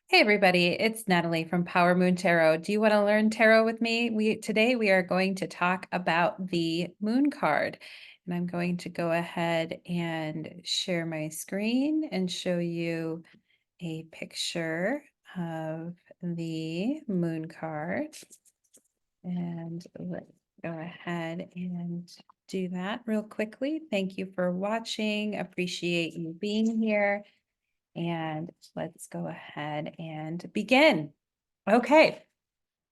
Hey everybody, it's Natalie from Power Moon Tarot. Do you want to learn tarot with me? Today we are going to talk about the moon card. And I'm going to go ahead and share my screen and show you a picture of the moon card. And let's go ahead and do that real quickly. Thank you for watching. Appreciate you being here. And let's go ahead and begin. Okay,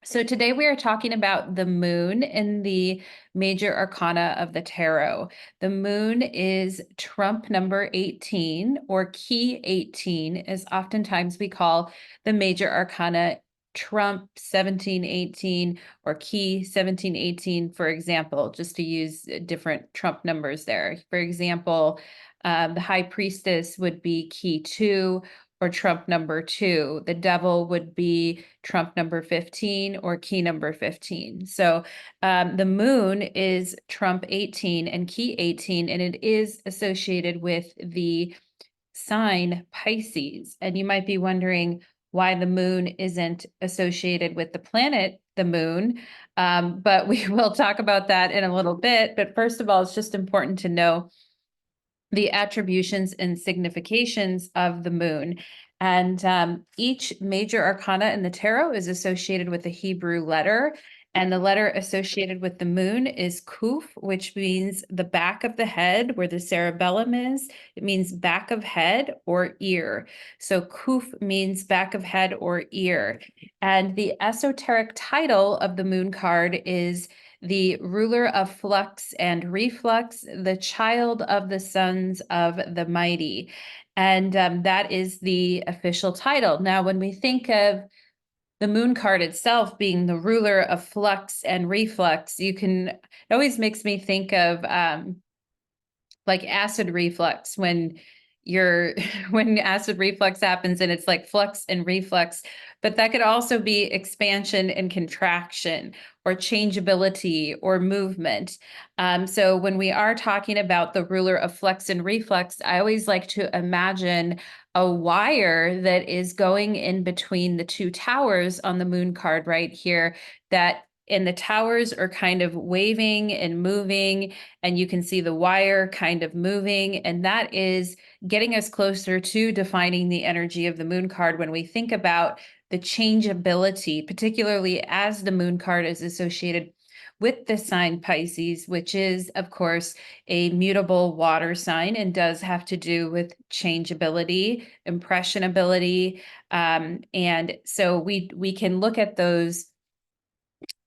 so today we are talking about the moon in the major arcana of the tarot. The moon is trump number 18, or key 18, as oftentimes we call the major arcana trump 1718 or key 1718, for example, just to use different trump numbers there. For example, the high priestess would be key 2 or trump number 2. The devil would be trump number 15 or key number 15. So the moon is trump 18 and key 18, and it is associated with the sign Pisces. And you might be wondering why the moon isn't associated with the planet, the moon. But we will talk about that in a little bit. But first of all, it's just important to know the attributions and significations of the moon. And each major arcana in the tarot is associated with a Hebrew letter. And the letter associated with the moon is Kuf, which means the back of the head, where the cerebellum is. It means back of head or ear. So Kuf means back of head or ear. And the esoteric title of the moon card is the ruler of flux and reflux, the child of the sons of the mighty. And that is the official title. Now, when we think of the moon card itself being the ruler of flux and reflux, it always makes me think of like acid reflux when you're when acid reflux happens and it's like flux and reflux, but that could also be expansion and contraction or changeability or movement. So when we are talking about the ruler of flux and reflux, I always like to imagine a wire that is going in between the two towers on the moon card right here, and the towers are kind of waving and moving, and you can see the wire kind of moving, and that is getting us closer to defining the energy of the moon card when we think about the changeability, particularly as the moon card is associated with the sign Pisces, which is, of course, a mutable water sign and does have to do with changeability, impressionability. And so we can look at those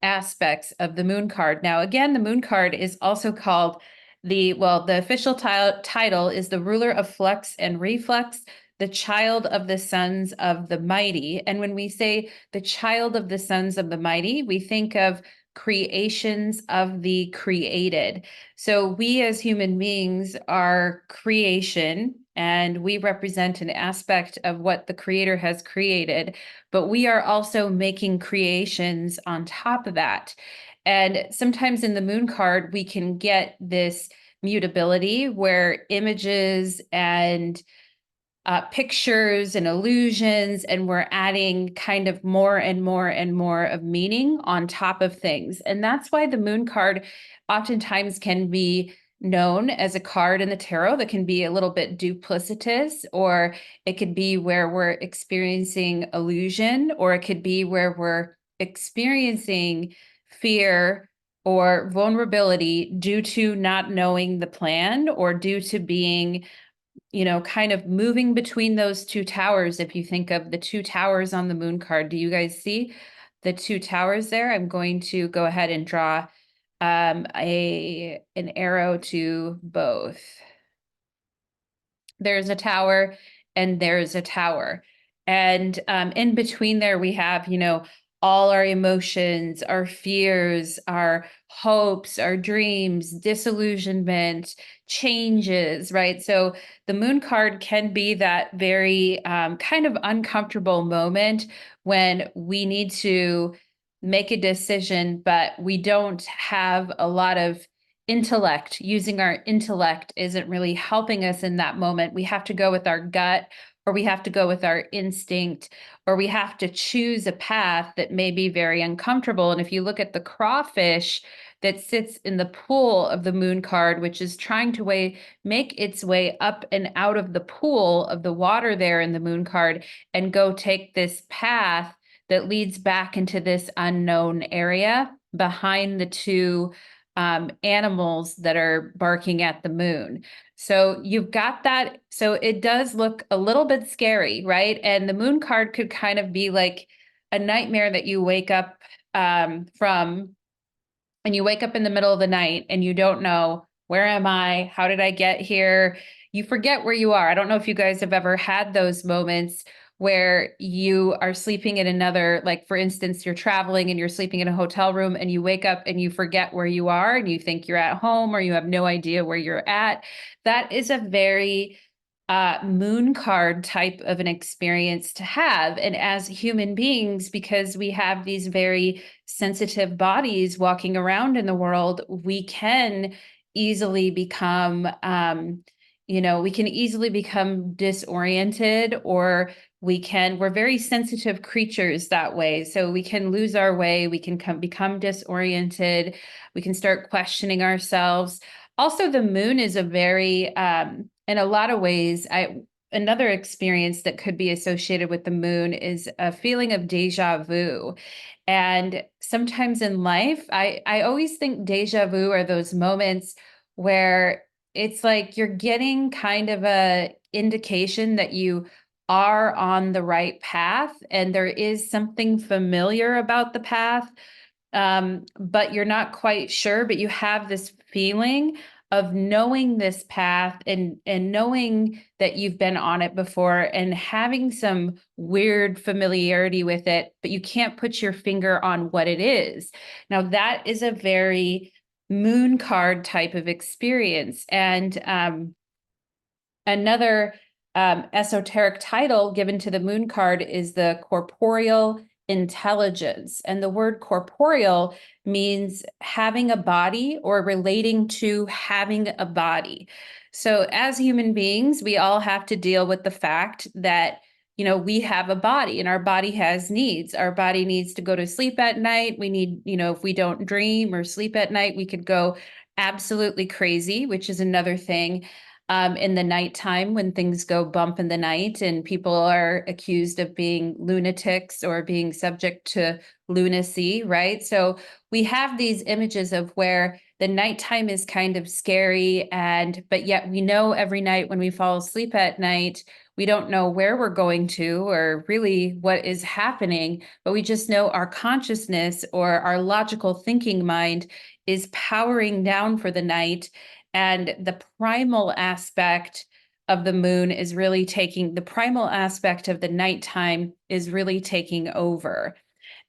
aspects of the moon card. Now, again, the moon card is also called the official title is the ruler of flux and reflux, the child of the sons of the mighty. And when we say the child of the sons of the mighty, we think of creations of the created. So we as human beings are creation, and we represent an aspect of what the creator has created, but we are also making creations on top of that. And sometimes in the moon card, we can get this mutability where images and pictures and illusions, and we're adding kind of more and more and more of meaning on top of things. And that's why the moon card oftentimes can be known as a card in the tarot that can be a little bit duplicitous, or it could be where we're experiencing illusion, or it could be where we're experiencing fear or vulnerability due to not knowing the plan, or due to being kind of moving between those two towers. If you think of the two towers on the moon card, do you guys see the two towers there? I'm going to go ahead and draw an arrow to both. There's a tower and there's a tower. And in between there, we have, all our emotions, our fears, our hopes, our dreams, disillusionment, changes, right? So the moon card can be that very kind of uncomfortable moment when we need to make a decision, but we don't have a lot of intellect. Using our intellect isn't really helping us in that moment. We have to go with our gut or we have to go with our instinct, or we have to choose a path that may be very uncomfortable. And if you look at the crawfish that sits in the pool of the moon card, which is trying to make its way up and out of the pool of the water there in the moon card and go take this path that leads back into this unknown area behind the two animals that are barking at the moon. So you've got that. So it does look a little bit scary, right? And the moon card could kind of be like a nightmare that you wake up from, and you wake up in the middle of the night and you don't know, where am I? How did I get here? You forget where you are. I don't know if you guys have ever had those moments where you are sleeping in another, like for instance, you're traveling and you're sleeping in a hotel room and you wake up and you forget where you are and you think you're at home or you have no idea where you're at. That is a very moon card type of an experience to have. And as human beings, because we have these very sensitive bodies walking around in the world, we can easily become, we can easily become disoriented, or we're very sensitive creatures that way. So we can lose our way, we can become disoriented, we can start questioning ourselves. Also, the moon is a very, in a lot of ways, another experience that could be associated with the moon is a feeling of deja vu. And sometimes in life, I always think deja vu are those moments where it's like you're getting kind of a indication that you are on the right path and there is something familiar about the path, but you're not quite sure, but you have this feeling of knowing this path and knowing that you've been on it before and having some weird familiarity with it, but you can't put your finger on what it is. Now, that is a very moon card type of experience. And another esoteric title given to the moon card is the corporeal intelligence. And the word corporeal means having a body or relating to having a body. So as human beings, we all have to deal with the fact that we have a body and our body has needs. Our body needs to go to sleep at night. We need, if we don't dream or sleep at night, we could go absolutely crazy, which is another thing. In the nighttime when things go bump in the night and people are accused of being lunatics or being subject to lunacy, right? So we have these images of where the nighttime is kind of scary, but yet we know every night when we fall asleep at night, we don't know where we're going to or really what is happening, but we just know our consciousness or our logical thinking mind is powering down for the night. And the primal aspect of the moon is really the primal aspect of the nighttime is really taking over.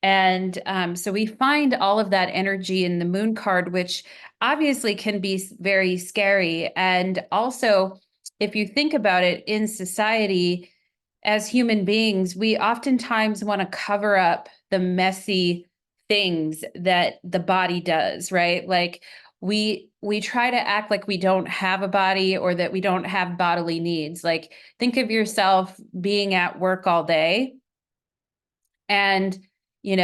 And so we find all of that energy in the moon card, which obviously can be very scary. And also, if you think about it in society, as human beings, we oftentimes want to cover up the messy things that the body does, right? Like we try to act like we don't have a body or that we don't have bodily needs. Like think of yourself being at work all day and you're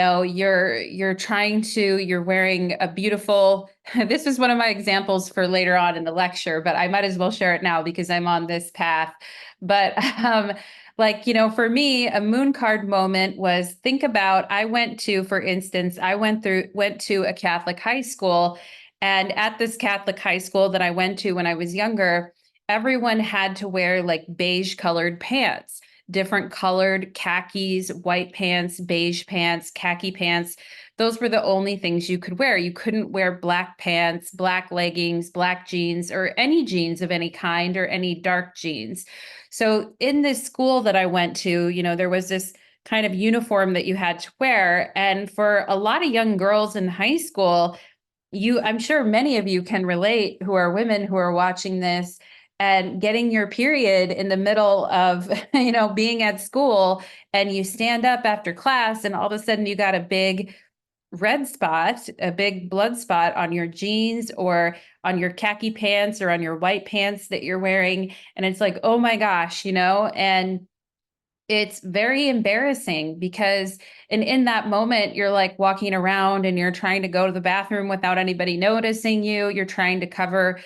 wearing a beautiful this is one of my examples for later on in the lecture, but I might as well share it now because I'm on this path. But for me, a moon card moment was, think about, for instance, I went to a Catholic high school, and at this Catholic high school that I went to when I was younger, everyone had to wear like beige colored pants, different colored khakis, white pants, beige pants, khaki pants. Those were the only things you could wear. You couldn't wear black pants, black leggings, black jeans, or any jeans of any kind, or any dark jeans. So in this school that I went to, there was this kind of uniform that you had to wear. And for a lot of young girls in high school, I'm sure many of you can relate who are women who are watching this, and getting your period in the middle of, being at school, and you stand up after class and all of a sudden you got a big red spot, a big blood spot on your jeans or on your khaki pants or on your white pants that you're wearing. And it's like, oh my gosh, and it's very embarrassing because and in that moment you're like walking around and you're trying to go to the bathroom without anybody noticing you. You're trying to cover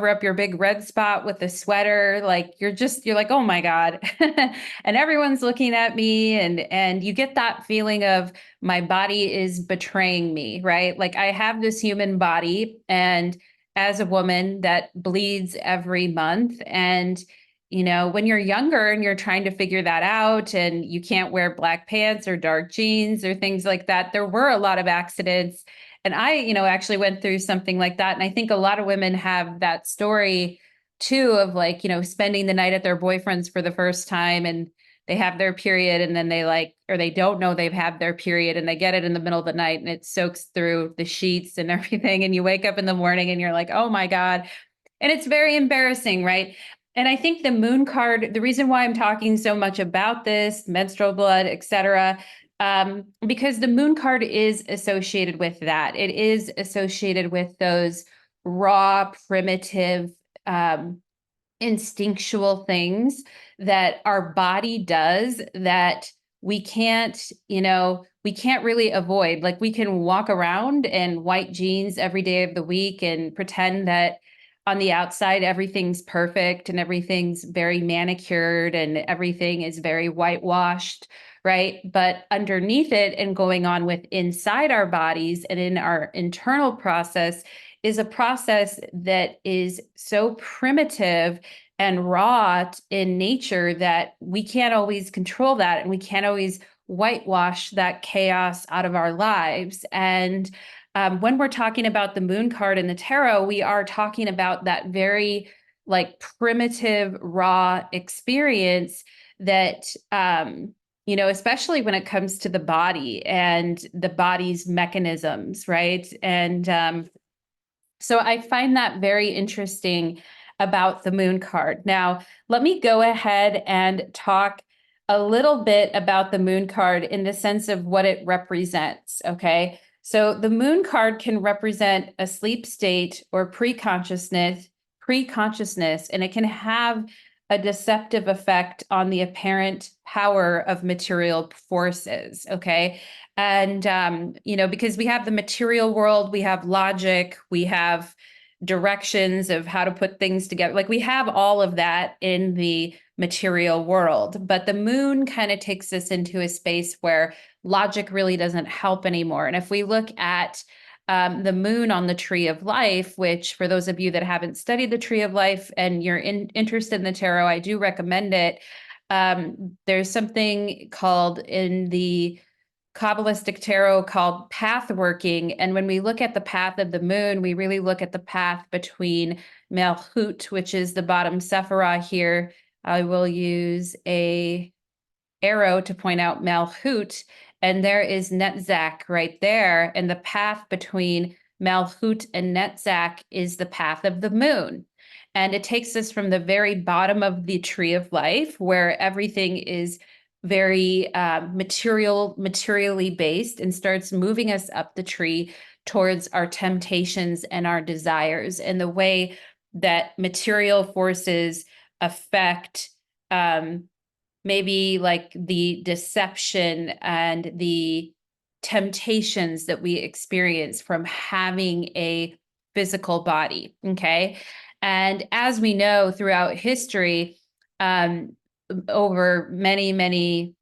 up your big red spot with a sweater. Like you're like, oh my God. And everyone's looking at me, and you get that feeling of my body is betraying me, right? Like I have this human body, and as a woman that bleeds every month, and when you're younger and you're trying to figure that out and you can't wear black pants or dark jeans or things like that, there were a lot of accidents. And I, actually went through something like that. And I think a lot of women have that story too of like, spending the night at their boyfriend's for the first time, and they have their period, and then or they don't know they've had their period, and they get it in the middle of the night and it soaks through the sheets and everything. And you wake up in the morning and you're like, oh my God. And it's very embarrassing, right? And I think the moon card, the reason why I'm talking so much about this, menstrual blood, et cetera, because the moon card is associated with that. It is associated with those raw, primitive, instinctual things that our body does that we can't really avoid. Like we can walk around in white jeans every day of the week and pretend that on the outside everything's perfect and everything's very manicured and everything is very whitewashed, right? But underneath it and going on with inside our bodies and in our internal process is a process that is so primitive and raw in nature that we can't always control that, and we can't always whitewash that chaos out of our lives. And when we're talking about the moon card in the tarot, we are talking about that very like primitive, raw experience that, especially when it comes to the body and the body's mechanisms, right? And so I find that very interesting about the moon card. Now, let me go ahead and talk a little bit about the moon card in the sense of what it represents, okay? So the moon card can represent a sleep state or pre-consciousness, and it can have a deceptive effect on the apparent power of material forces, okay? And, because we have the material world, we have logic, we have directions of how to put things together. Like we have all of that in the material world, but the moon kind of takes us into a space where logic really doesn't help anymore. And if we look at the moon on the tree of life, which for those of you that haven't studied the tree of life and you're interested in the tarot, I do recommend it. There's something called in the Kabbalistic tarot called path working. And when we look at the path of the moon, we really look at the path between Malchut, which is the bottom Sephirah here. I will use a arrow to point out Malchut, and there is Netzach right there. And the path between Malchut and Netzach is the path of the moon. And it takes us from the very bottom of the tree of life, where everything is very materially based, and starts moving us up the tree towards our temptations and our desires, and the way that material forces affect maybe like the deception and the temptations that we experience from having a physical body, okay? And as we know throughout history, over many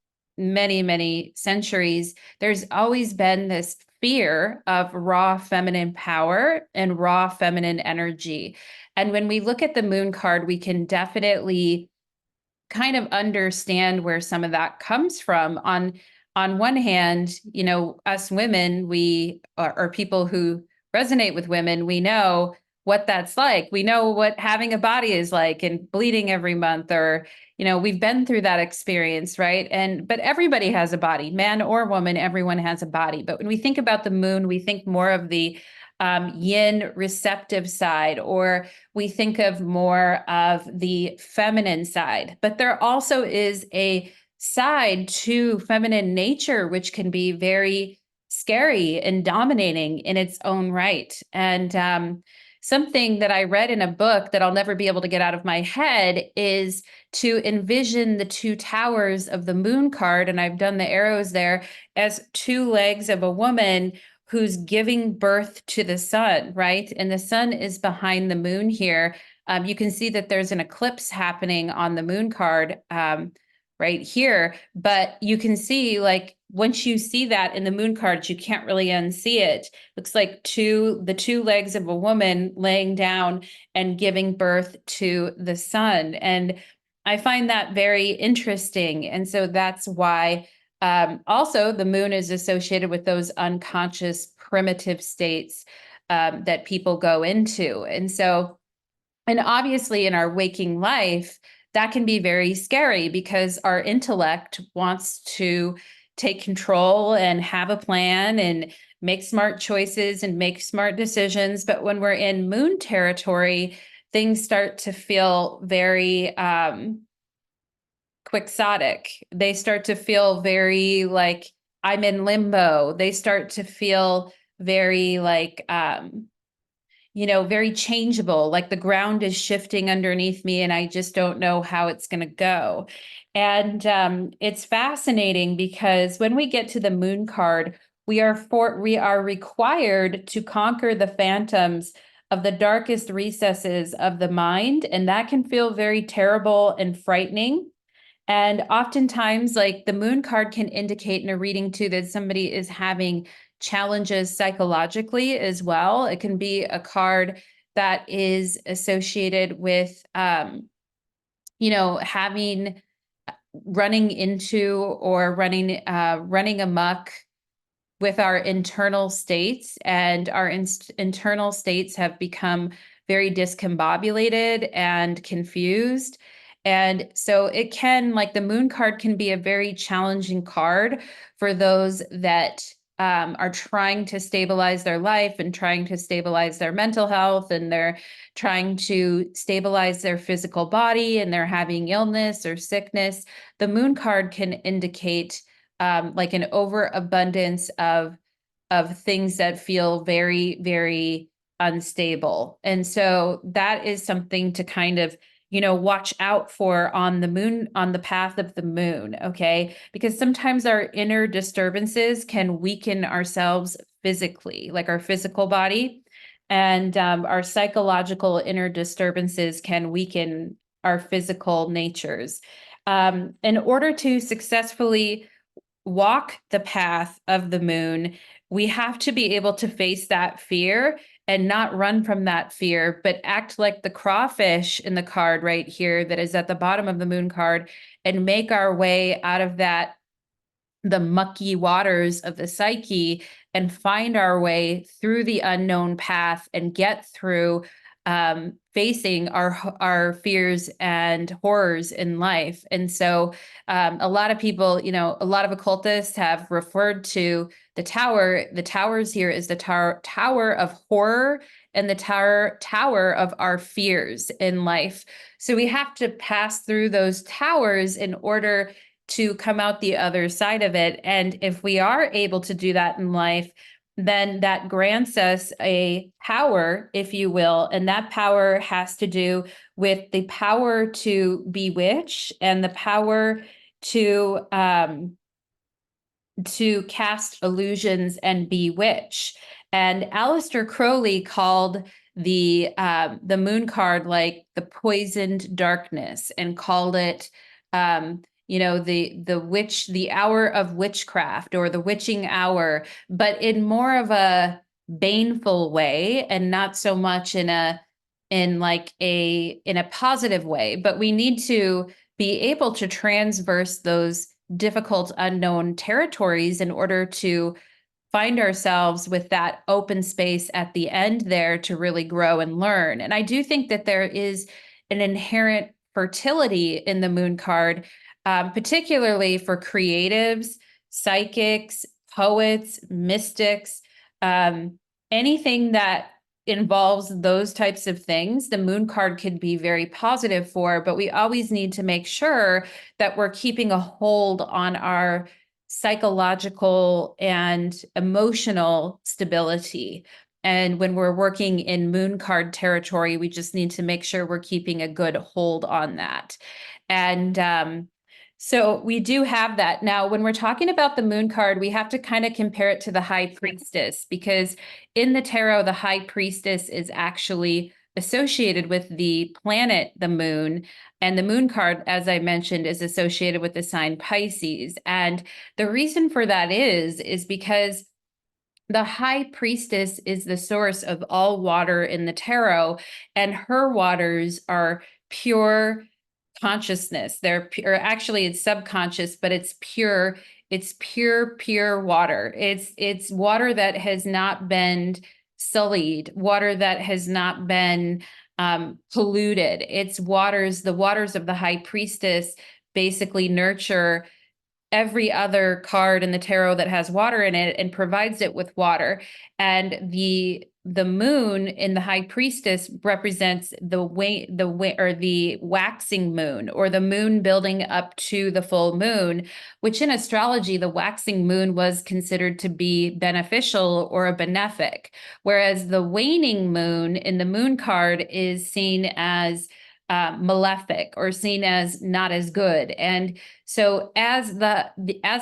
centuries, there's always been this fear of raw feminine power and raw feminine energy. And when we look at the moon card, we can definitely kind of understand where some of that comes from. On one hand, us women, we are people who resonate with women. We know what that's like. We know what having a body is like and bleeding every month, or we've been through that experience, right? But everybody has a body, man or woman, everyone has a body. But when we think about the moon, we think more of the yin receptive side, or we think of more of the feminine side. But there also is a side to feminine nature, which can be very scary and dominating in its own right. And something that I read in a book that I'll never be able to get out of my head is to envision the two towers of the moon card, and I've done the arrows there, as two legs of a woman who's giving birth to the sun, right? And the sun is behind the moon here. You can see that there's an eclipse happening on the moon card right here, but you can see, like, once you see that in the moon cards, you can't really unsee it. Looks like the two legs of a woman laying down and giving birth to the sun. And I find that very interesting. And so that's why also the moon is associated with those unconscious primitive states that people go into. And so, and obviously in our waking life, that can be very scary because our intellect wants to take control and have a plan and make smart choices and make smart decisions. But when we're in moon territory, things start to feel very quixotic. They start to feel very like I'm in limbo. They start to feel very like very changeable, like the ground is shifting underneath me and I just don't know how it's going to go. And it's fascinating because when we get to the moon card, we are required to conquer the phantoms of the darkest recesses of the mind, and that can feel very terrible and frightening. And oftentimes, like, the moon card can indicate in a reading too that somebody is having challenges psychologically as well. It can be a card that is associated with, having running into or running amok with our internal states, and our internal states have become very discombobulated and confused. And so it can, like, the moon card can be a very challenging card for those that are trying to stabilize their life and trying to stabilize their mental health, and they're trying to stabilize their physical body, and they're having illness or sickness. The moon card can indicate like an overabundance of things that feel very, very unstable. And so that is something to kind of, watch out for on the moon, on the path of the moon. Okay. Because sometimes our inner disturbances can weaken ourselves physically, like our physical body. And our psychological inner disturbances can weaken our physical natures. In order to successfully walk the path of the moon, we have to be able to face that fear and not run from that fear, but act like the crawfish in the card right here that is at the bottom of the moon card and make our way out of the mucky waters of the psyche and find our way through the unknown path and get through facing our fears and horrors in life. And so a lot of people, a lot of occultists have referred to the tower. The towers here is the tower of horror and the tower of our fears in life. So we have to pass through those towers in order to come out the other side of it. And if we are able to do that in life, then that grants us a power, if you will. And that power has to do with the power to bewitch and the power to cast illusions and bewitch. And Aleister Crowley called the moon card like the poisoned darkness, and called it the hour of witchcraft, or the witching hour, but in more of a baneful way, and not so much in a positive way. But we need to be able to transverse those difficult unknown territories in order to find ourselves with that open space at the end there to really grow and learn. And I do think that there is an inherent fertility in the moon card, particularly for creatives, psychics, poets, mystics, anything that involves those types of things. The moon card could be very positive for, but we always need to make sure that we're keeping a hold on our psychological and emotional stability. And when we're working in moon card territory, we just need to make sure we're keeping a good hold on that. And so we do have that. Now, when we're talking about the moon card, we have to kind of compare it to the high priestess, because in the tarot, the high priestess is actually associated with the planet, the moon. And the moon card, as I mentioned, is associated with the sign Pisces. And the reason for that is because the high priestess is the source of all water in the tarot, and her waters are pure consciousness. They're pure, actually it's subconscious, but it's pure. It's pure water. It's water that has not been sullied, water that has not been polluted. It's the waters of the high priestess basically nurture every other card in the tarot that has water in it and provides it with water. And the moon in the high priestess represents the waxing moon, or the moon building up to the full moon, which in astrology the waxing moon was considered to be beneficial or a benefic, whereas the waning moon in the moon card is seen as malefic, or seen as not as good. And so as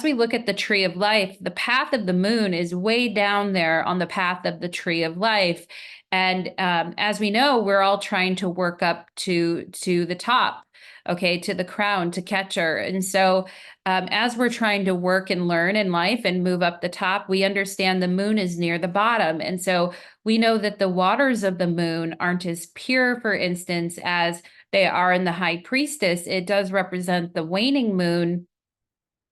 we look at the tree of life, the path of the moon is way down there on the path of the tree of life. And as we know, we're all trying to work up to the top, okay, to the crown, to catch her. And so as we're trying to work and learn in life and move up the top, we understand the moon is near the bottom. And so we know that the waters of the moon aren't as pure, for instance, as they are in the high priestess. It does represent the waning moon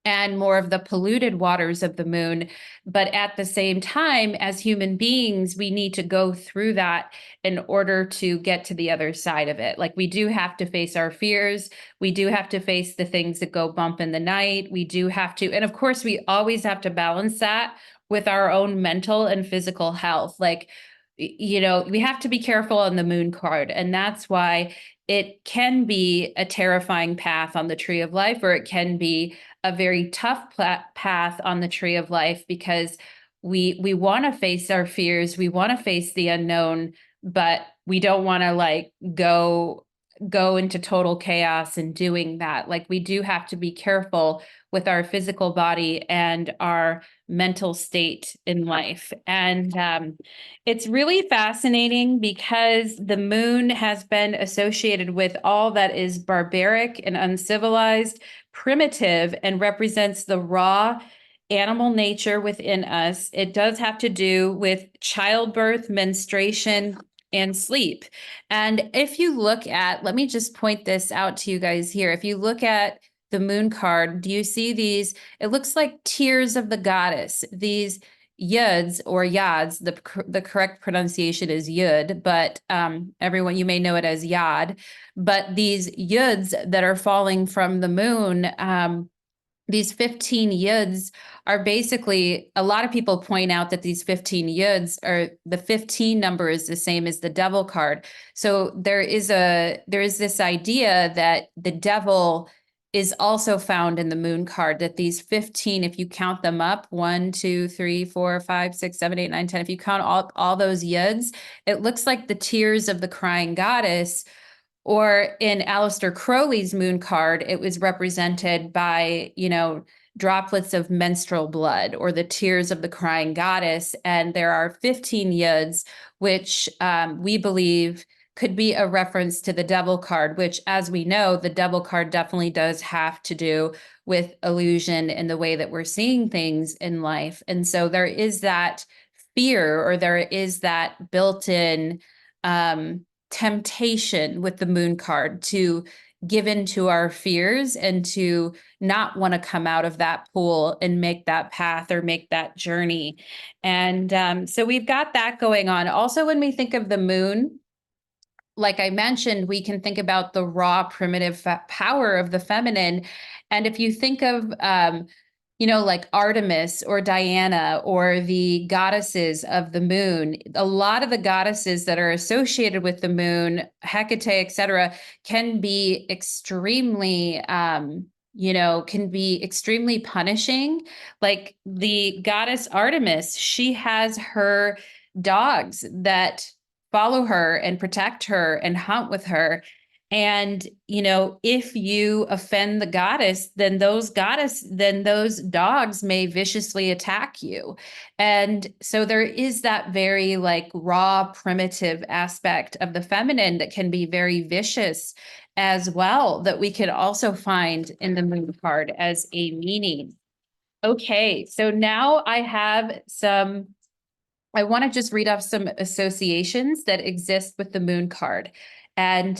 and more of the polluted waters of the moon. But at the same time, as human beings, we need to go through that in order to get to the other side of it. Like, we do have to face our fears. We do have to face the things that go bump in the night. We do have to, and of course, we always have to balance that with our own mental and physical health. Like, we have to be careful on the moon card. And that's why it can be a terrifying path on the tree of life, or it can be a very tough path on the tree of life, because we want to face our fears, we want to face the unknown, but we don't want to like go into total chaos in doing that. Like, we do have to be careful with our physical body and our mental state in life. And it's really fascinating because the moon has been associated with all that is barbaric and uncivilized, primitive, and represents the raw animal nature within us. It does have to do with childbirth, menstruation, and sleep. And if you look at, let me just point this out to you guys here. If you look at the moon card, do you see these? It looks like tears of the goddess, these yuds or yads. The correct pronunciation is yud, but everyone, you may know it as yad. But these yuds that are falling from the moon, these 15 yuds are basically, a lot of people point out that these 15 yuds are, the 15 number is the same as the devil card. So there is this idea that the devil is also found in the moon card, that these 15, if you count them up, 1, 2, 3, 4, 5, 6, 7, 8, 9, 10, if you count all those yuds, it looks like the tears of the crying goddess. Or in Aleister Crowley's moon card, it was represented by, droplets of menstrual blood, or the tears of the crying goddess. And there are 15 yuds, which we believe could be a reference to the devil card, which, as we know, the devil card definitely does have to do with illusion and the way that we're seeing things in life. And so there is that fear, or there is that built-in temptation with the moon card to give in to our fears and to not want to come out of that pool and make that path or make that journey. And so we've got that going on. Also, when we think of the moon, like I mentioned, we can think about the raw, primitive power of the feminine. And if you think of like Artemis or Diana or the goddesses of the moon, a lot of the goddesses that are associated with the moon, Hecate, etc., can be extremely, punishing. Like the goddess Artemis, she has her dogs that follow her and protect her and hunt with her. And, if you offend the goddess, then those dogs may viciously attack you. And so there is that very like raw, primitive aspect of the feminine that can be very vicious as well, that we could also find in the moon card as a meaning. Okay, so now I want to just read off some associations that exist with the moon card. And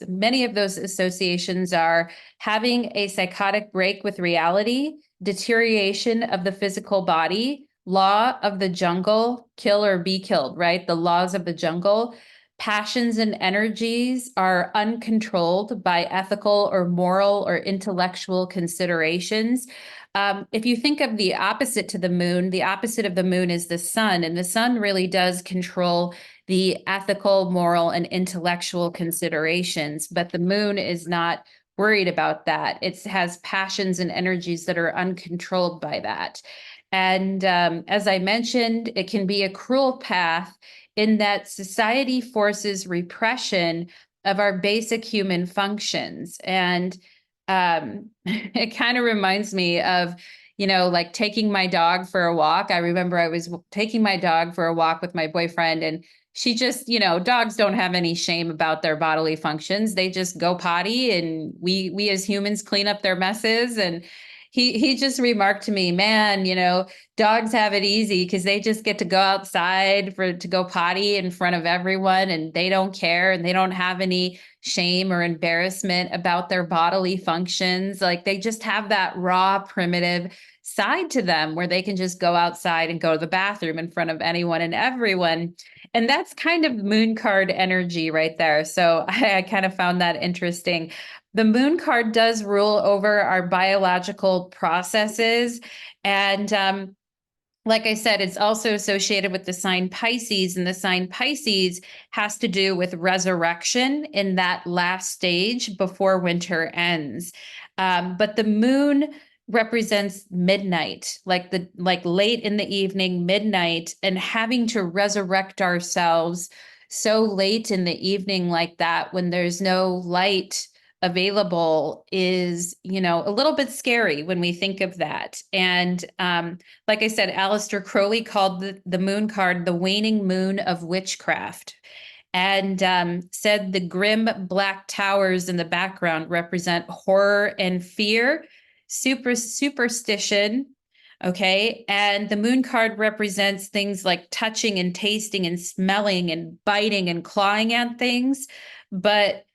many of those associations are having a psychotic break with reality, deterioration of the physical body, law of the jungle, kill or be killed, right? The laws of the jungle. Passions and energies are uncontrolled by ethical or moral or intellectual considerations. If you think of the opposite to the opposite of the moon is the sun, and the sun really does control the ethical, moral, and intellectual considerations, but the moon is not worried about that. It has passions and energies that are uncontrolled by that. And as I mentioned, it can be a cruel path in that society forces repression of our basic human functions. And it kind of reminds me of, like taking my dog for a walk. I remember I was taking my dog for a walk with my boyfriend, and she just, dogs don't have any shame about their bodily functions. They just go potty, and we as humans clean up their messes. And he just remarked to me, man, dogs have it easy because they just get to go outside to go potty in front of everyone, and they don't care, and they don't have any shame or embarrassment about their bodily functions. Like they just have that raw, primitive side to them where they can just go outside and go to the bathroom in front of anyone and everyone. And that's kind of moon card energy right there. So I kind of found that interesting. The moon card does rule over our biological processes. And like I said, it's also associated with the sign Pisces, and the sign Pisces has to do with resurrection in that last stage before winter ends. But the moon represents midnight, like late in the evening, midnight, and having to resurrect ourselves so late in the evening like that when there's no light available is, a little bit scary when we think of that. And like I said, Aleister Crowley called the moon card the waning moon of witchcraft, and said the grim black towers in the background represent horror and fear, superstition. Okay. And the moon card represents things like touching and tasting and smelling and biting and clawing at things. But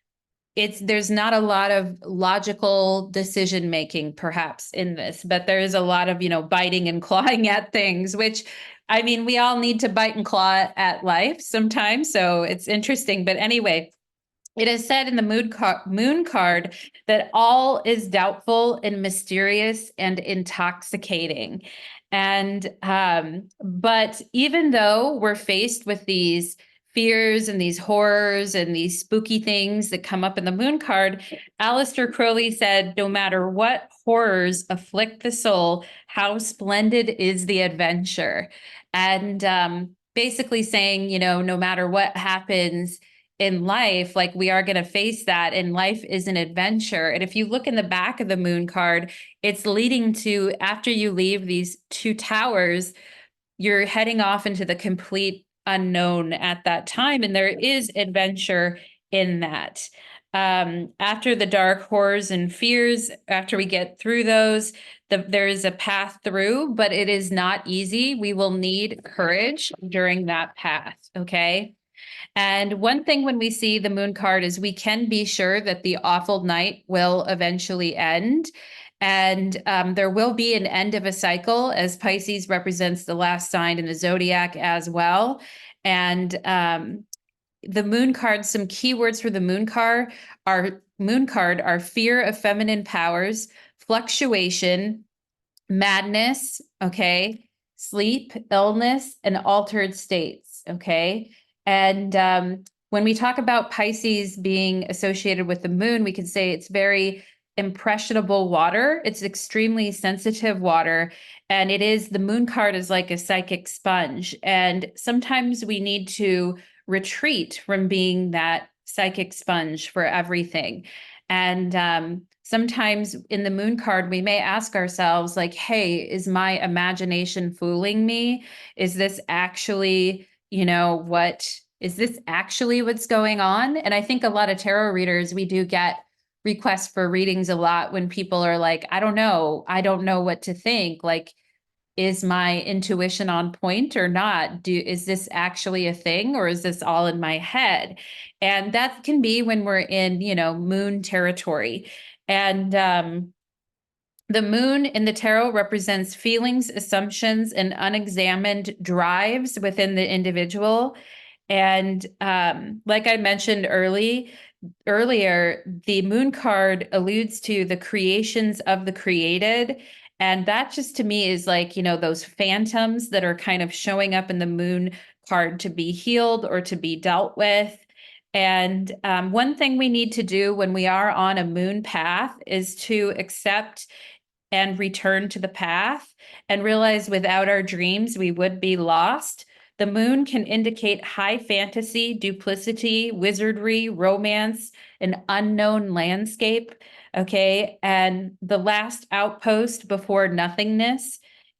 there's not a lot of logical decision making perhaps in this, but there is a lot of, biting and clawing at things, which, I mean, we all need to bite and claw at life sometimes. So it's interesting. But anyway, it is said in the moon card that all is doubtful and mysterious and intoxicating. And but even though we're faced with these fears and these horrors and these spooky things that come up in the moon card, Aleister Crowley said, no matter what horrors afflict the soul, how splendid is the adventure. And basically saying, no matter what happens in life, like we are going to face that, and life is an adventure. And if you look in the back of the moon card, it's leading to, after you leave these two towers, you're heading off into the complete unknown at that time. And there is adventure in that. After the dark horrors and fears, after we get through those, there is a path through, but it is not easy. We will need courage during that path. Okay. And one thing when we see the moon card is we can be sure that the awful night will eventually end. And there will be an end of a cycle, as Pisces represents the last sign in the zodiac as well. And the moon card, some keywords for the moon card are fear of feminine powers, fluctuation, madness, okay, sleep, illness, and altered states, okay? And when we talk about Pisces being associated with the moon, we can say it's very impressionable water. It's extremely sensitive water. And the moon card is like a psychic sponge. And sometimes we need to retreat from being that psychic sponge for everything. And sometimes in the moon card, we may ask ourselves, like, hey, is my imagination fooling me? Is this actually, is this actually what's going on? And I think a lot of tarot readers, we do get requests for readings a lot when people are like, I don't know what to think. Like, is my intuition on point or not? Is this actually a thing, or is this all in my head? And that can be when we're in, moon territory. And the moon in the tarot represents feelings, assumptions, and unexamined drives within the individual. And like I mentioned earlier, the moon card alludes to the creations of the created. And that just to me is like, those phantoms that are kind of showing up in the moon card to be healed or to be dealt with. And one thing we need to do when we are on a moon path is to accept and return to the path and realize without our dreams, we would be lost. The moon can indicate high fantasy, duplicity, wizardry, romance, an unknown landscape. Okay. And the last outpost before nothingness.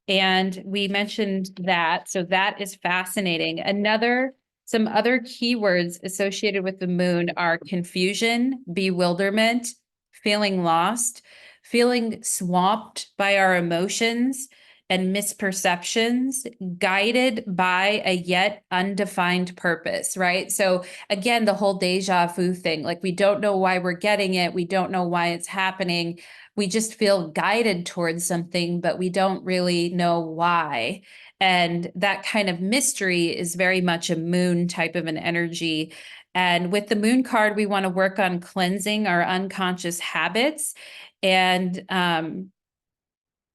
And we mentioned that. So that is fascinating. Some other keywords associated with the moon are confusion, bewilderment, feeling lost, feeling swamped by our emotions and misperceptions, guided by a yet undefined purpose, right? So again, the whole deja vu thing, like we don't know why we're getting it. We don't know why it's happening. We just feel guided towards something, but we don't really know why. And that kind of mystery is very much a moon type of an energy. And with the moon card, we want to work on cleansing our unconscious habits. And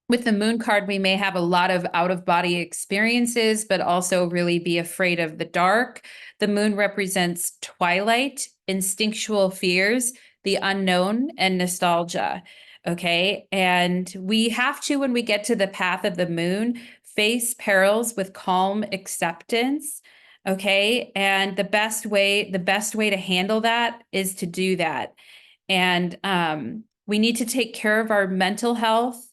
with the moon card, we may have a lot of out-of-body experiences, but also really be afraid of the dark. The moon represents twilight, instinctual fears, the unknown, and nostalgia. Okay. And we have to, when we get to the path of the moon, face perils with calm acceptance. Okay. And the best way to handle that is to do that. And we need to take care of our mental health.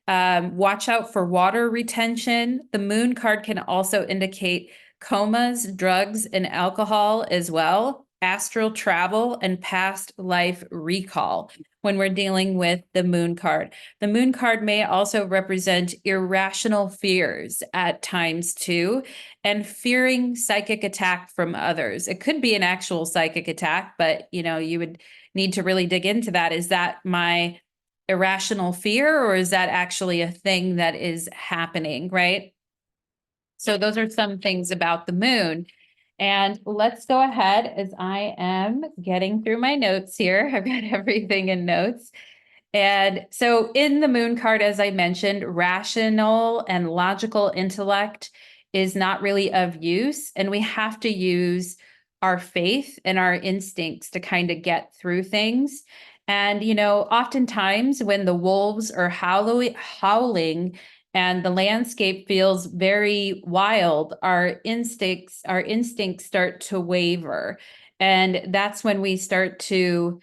Watch out for water retention. The moon card can also indicate comas, drugs, and alcohol as well, astral travel, and past life recall when we're dealing with the moon card. The moon card may also represent irrational fears at times too, and fearing psychic attack from others. It could be an actual psychic attack, but you would need to really dig into that. Is that my irrational fear, or is that actually a thing that is happening, right? So those are some things about the moon. And let's go ahead as I am getting through my notes here. I've got everything in notes. And so in the moon card, as I mentioned, rational and logical intellect is not really of use. And we have to use our faith and our instincts to kind of get through things. And, oftentimes when the wolves are howling and the landscape feels very wild, our instincts start to waver. And that's when we start to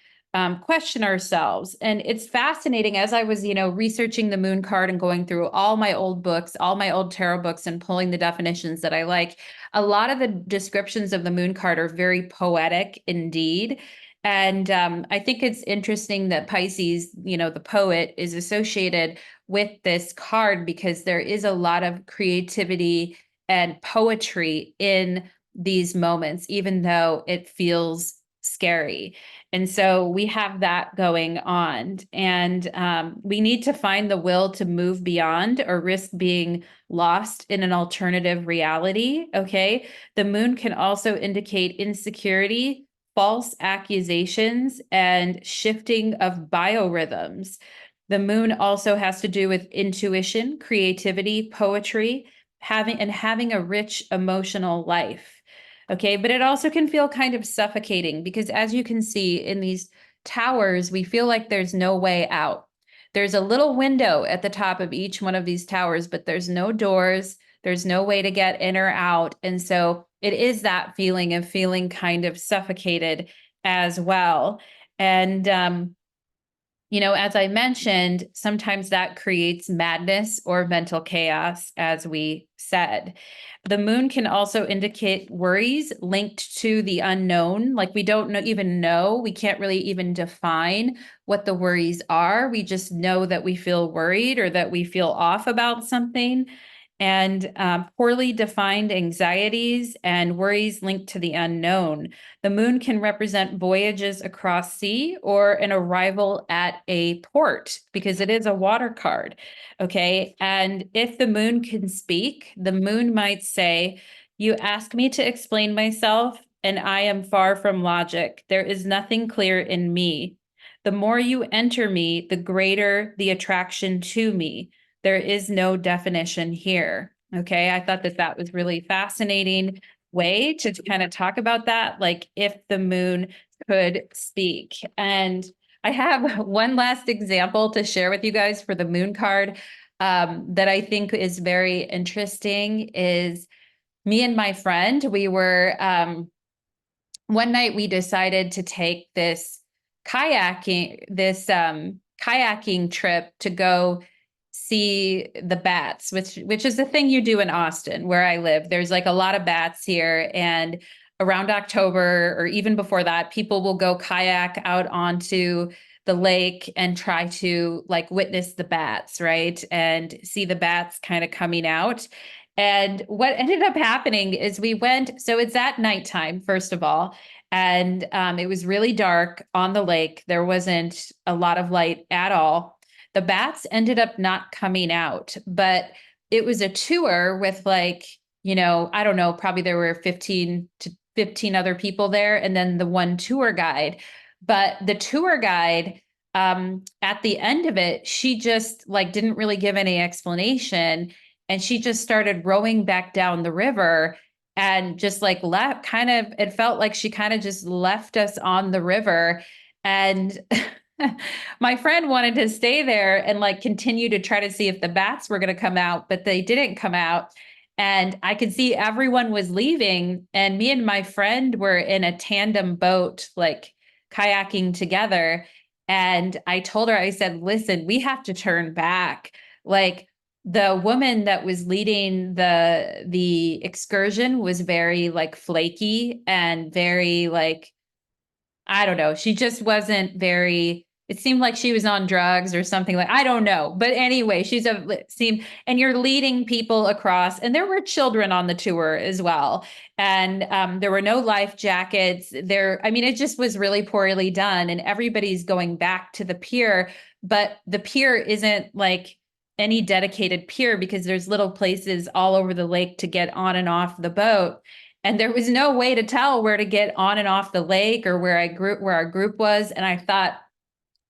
question ourselves. And it's fascinating as I was, researching the moon card and going through all my old books, all my old tarot books, and pulling the definitions that I like. A lot of the descriptions of the moon card are very poetic indeed. And I think it's interesting that Pisces, the poet, is associated with this card because there is a lot of creativity and poetry in these moments, even though it feels scary. And so we have that going on. And we need to find the will to move beyond or risk being lost in an alternative reality. Okay. The moon can also indicate insecurity, false accusations, and shifting of biorhythms. The moon also has to do with intuition, creativity, poetry, having a rich emotional life. Okay, but it also can feel kind of suffocating because as you can see in these towers, we feel like there's no way out. There's a little window at the top of each one of these towers, but there's no doors. There's no way to get in or out. And so it is that feeling of feeling kind of suffocated as well. And as I mentioned, sometimes that creates madness or mental chaos, as we said. The moon can also indicate worries linked to the unknown. Like we don't even know, we can't really even define what the worries are. We just know that we feel worried or that we feel off about something. And poorly defined anxieties and worries linked to the unknown. The moon can represent voyages across sea or an arrival at a port because it is a water card. Okay. And if the moon can speak, the moon might say, "You ask me to explain myself, and I am far from logic. There is nothing clear in me. The more you enter me, the greater the attraction to me. There is no definition here." Okay. I thought that that was really fascinating way to kind of talk about that, like if the moon could speak. And I have one last example to share with you guys for the moon card that I think is very interesting is me and my friend, we were one night we decided to take this kayaking trip to go see the bats, which is the thing you do in Austin, where I live. There's like a lot of bats here, and around October or even before that, people will go kayak out onto the lake and try to like witness the bats, right? And see the bats kind of coming out. And what ended up happening is we went, so it's at nighttime, first of all, and it was really dark on the lake. There wasn't a lot of light at all. The bats ended up not coming out, but it was a tour with like, I don't know, probably there were 15 to 15 other people there, and then the one tour guide. But the tour guide, at the end of it, she just like didn't really give any explanation. And she just started rowing back down the river and just like left it felt like she kind of just left us on the river. And my friend wanted to stay there and like continue to try to see if the bats were going to come out, but they didn't come out. And I could see everyone was leaving. And me and my friend were in a tandem boat, like kayaking together. And I told her, I said, "Listen, we have to turn back." Like, the woman that was leading the excursion was very like flaky and very like, I don't know. She just wasn't very, it seemed like she was on drugs or something, like, I don't know. But anyway, and you're leading people across, and there were children on the tour as well. And there were no life jackets there. I mean, it just was really poorly done, and everybody's going back to the pier, but the pier isn't like any dedicated pier because there's little places all over the lake to get on and off the boat. And there was no way to tell where to get on and off the lake or where our group was. And I thought,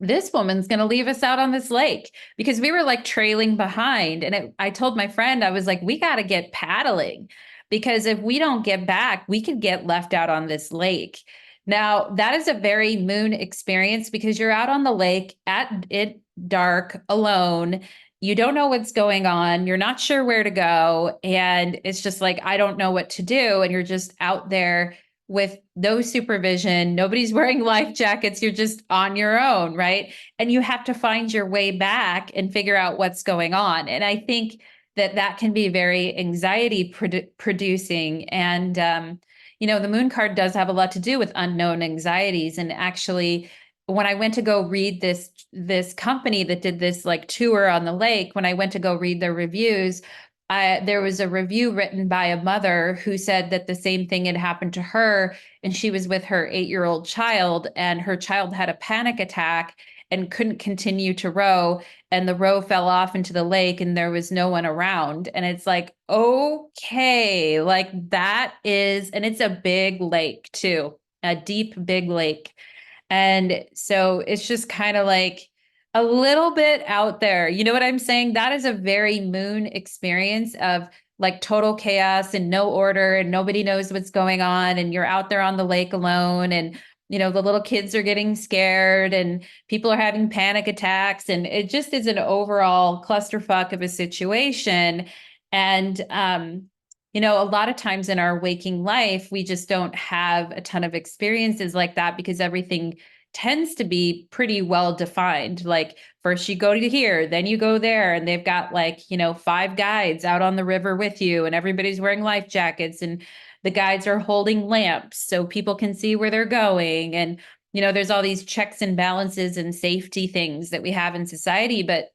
this woman's going to leave us out on this lake because we were like trailing behind. And I told my friend, I was like, we got to get paddling because if we don't get back, we could get left out on this lake. Now, that is a very moon experience because you're out on the lake at it dark alone. You don't know what's going on. You're not sure where to go. And it's just like, I don't know what to do. And you're just out there with no supervision. Nobody's wearing life jackets. You're just on your own, right? And you have to find your way back and figure out what's going on. And I think that can be very anxiety producing. And, the moon card does have a lot to do with unknown anxieties. And actually, when I went to go read this company that did this like tour on the lake, when I went to go read their reviews, there was a review written by a mother who said that the same thing had happened to her, and she was with her 8-year-old child, and her child had a panic attack and couldn't continue to row, and the row fell off into the lake, and there was no one around. And it's like, okay, like that is, and it's a big lake too, a deep, big lake. And so it's just kind of like a little bit out there. You know what I'm saying? That is a very moon experience of like total chaos and no order, and nobody knows what's going on. And you're out there on the lake alone. And, the little kids are getting scared and people are having panic attacks. And it just is an overall clusterfuck of a situation. And, a lot of times in our waking life, we just don't have a ton of experiences like that because everything tends to be pretty well defined. Like first you go to here, then you go there, and they've got like, 5 guides out on the river with you, and everybody's wearing life jackets, and the guides are holding lamps so people can see where they're going. And, there's all these checks and balances and safety things that we have in society. But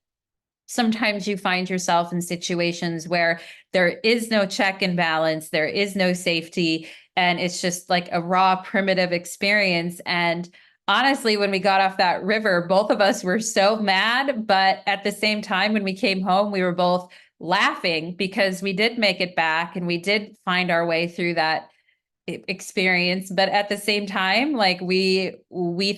sometimes you find yourself in situations where there is no check and balance, there is no safety, and it's just like a raw, primitive experience. And honestly, when we got off that river, both of us were so mad. But at the same time, when we came home, we were both laughing because we did make it back and we did find our way through that experience. But at the same time, like we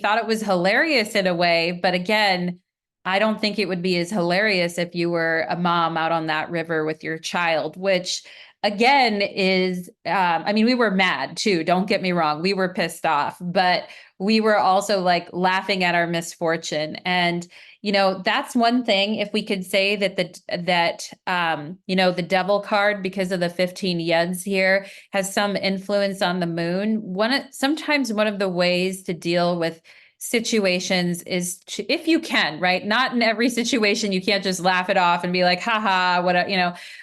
thought it was hilarious in a way. But again, I don't think it would be as hilarious if you were a mom out on that river with your child, which again is, I mean, we were mad too. Don't get me wrong. We were pissed off, but we were also like laughing at our misfortune. And, that's one thing. If we could say that the devil card, because of the 15 yuds here, has some influence on the moon. Sometimes one of the ways to deal with situations is to, if you can, right? Not in every situation, you can't just laugh it off and be like, haha, what,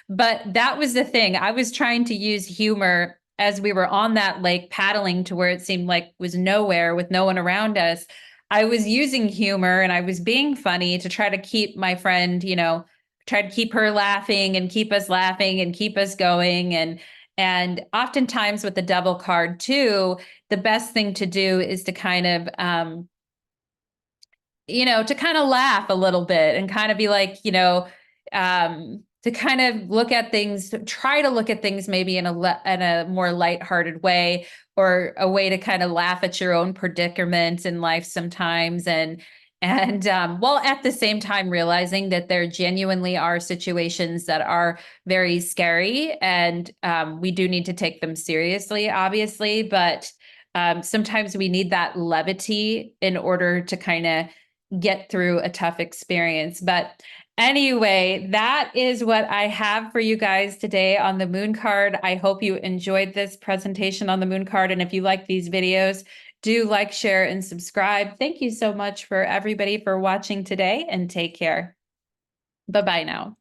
but that was the thing. I was trying to use humor as we were on that lake paddling to where it seemed like was nowhere with no one around us. I was using humor and I was being funny to try to keep my friend, try to keep her laughing and keep us laughing and keep us going. And oftentimes with the devil card too, the best thing to do is to kind of, to kind of laugh a little bit and kind of be like, to kind of look at things, try to look at things maybe in a more lighthearted way, or a way to kind of laugh at your own predicament in life sometimes. And while at the same time realizing that there genuinely are situations that are very scary, and we do need to take them seriously, obviously, but sometimes we need that levity in order to kind of get through a tough experience. But anyway, that is what I have for you guys today on the moon card. I hope you enjoyed this presentation on the moon card. And if you like these videos, do like, share, and subscribe. Thank you so much for everybody for watching today, and take care. Bye-bye now.